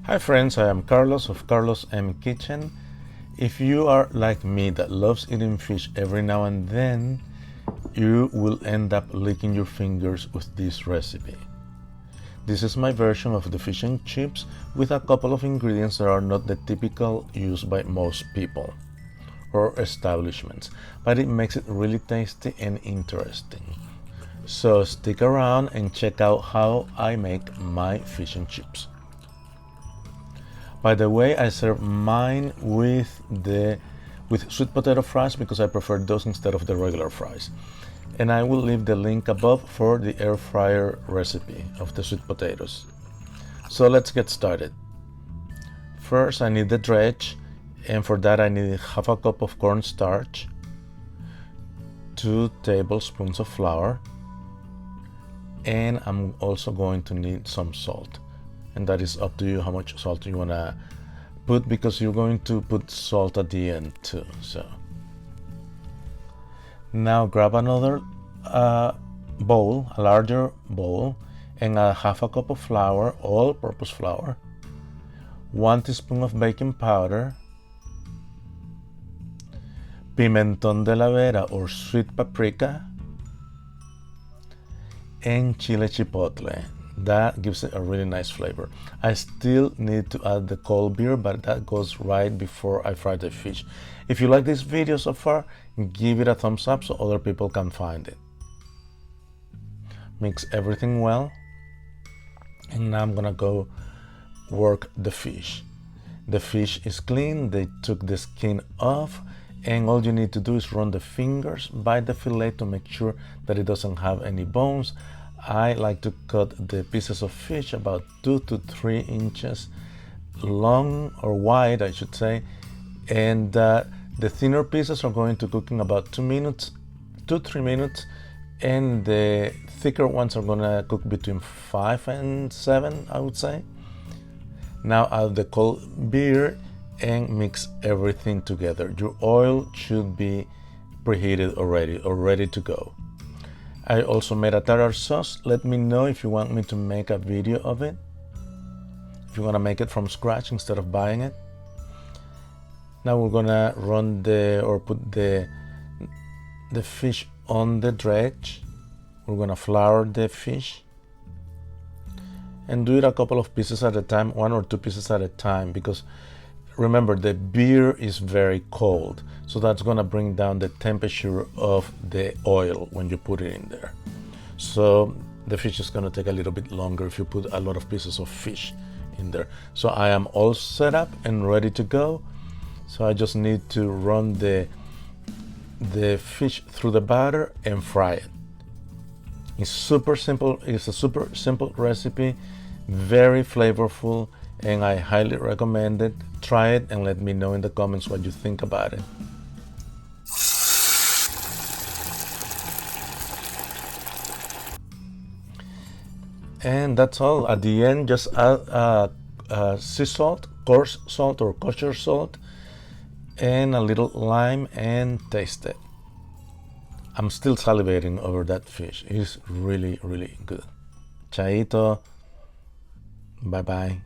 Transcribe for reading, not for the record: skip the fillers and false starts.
Hi friends, I am Carlos of Carlos M Kitchen. If you are like me that loves eating fish every now and then, you will end up licking your fingers with this recipe. This is my version of the fish and chips with a couple of ingredients that are not the typical used by most people or establishments, but it makes it really tasty and interesting. So stick around and check out how I make my fish and chips. By the way, I serve mine with sweet potato fries because I prefer those instead of the regular fries. And I will leave the link above for the air fryer recipe of the sweet potatoes. So let's get started. First, I need the dredge, and for that I need half a cup of cornstarch, 2 tablespoons of flour, and I'm also going to need some salt. And that is up to you how much salt you want to put, because you're going to put salt at the end too. So now grab another bowl, a larger bowl, and half a cup of flour, all-purpose flour, 1 teaspoon of baking powder, pimentón de la vera or sweet paprika, and chile chipotle. That gives it a really nice flavor. I still need to add the cold beer, but that goes right before I fry the fish. If you like this video so far, give it a thumbs up so other people can find it. Mix everything well, and now I'm gonna go work the fish. The fish is clean, they took the skin off, and all you need to do is run the fingers by the fillet to make sure that it doesn't have any bones. I like to cut the pieces of fish about 2 to 3 inches long, or wide I should say, and the thinner pieces are going to cook in about 2 minutes, 2-3 minutes, and the thicker ones are gonna cook between 5 and 7, I would say. Now add the cold beer and mix everything together. Your oil should be preheated already or ready to go. I also made a tartar sauce. Let me know if you want me to make a video of it, if you want to make it from scratch instead of buying it. Now we're gonna put the fish on the dredge. We're gonna flour the fish and do it a couple of pieces at a time, 1 or 2 pieces at a time, because remember the beer is very cold, so that's gonna bring down the temperature of the oil when you put it in there. So the fish is gonna take a little bit longer if you put a lot of pieces of fish in there. So I am all set up and ready to go. So I just need to run the fish through the batter and fry it. It's super simple. It's a super simple recipe, very flavorful, and I highly recommend it. Try it and let me know in the comments what you think about it. And that's all. At the end, just add sea salt, coarse salt or kosher salt, and a little lime, and taste it. I'm still salivating over that fish. It's really, really good. Chaito. Bye bye.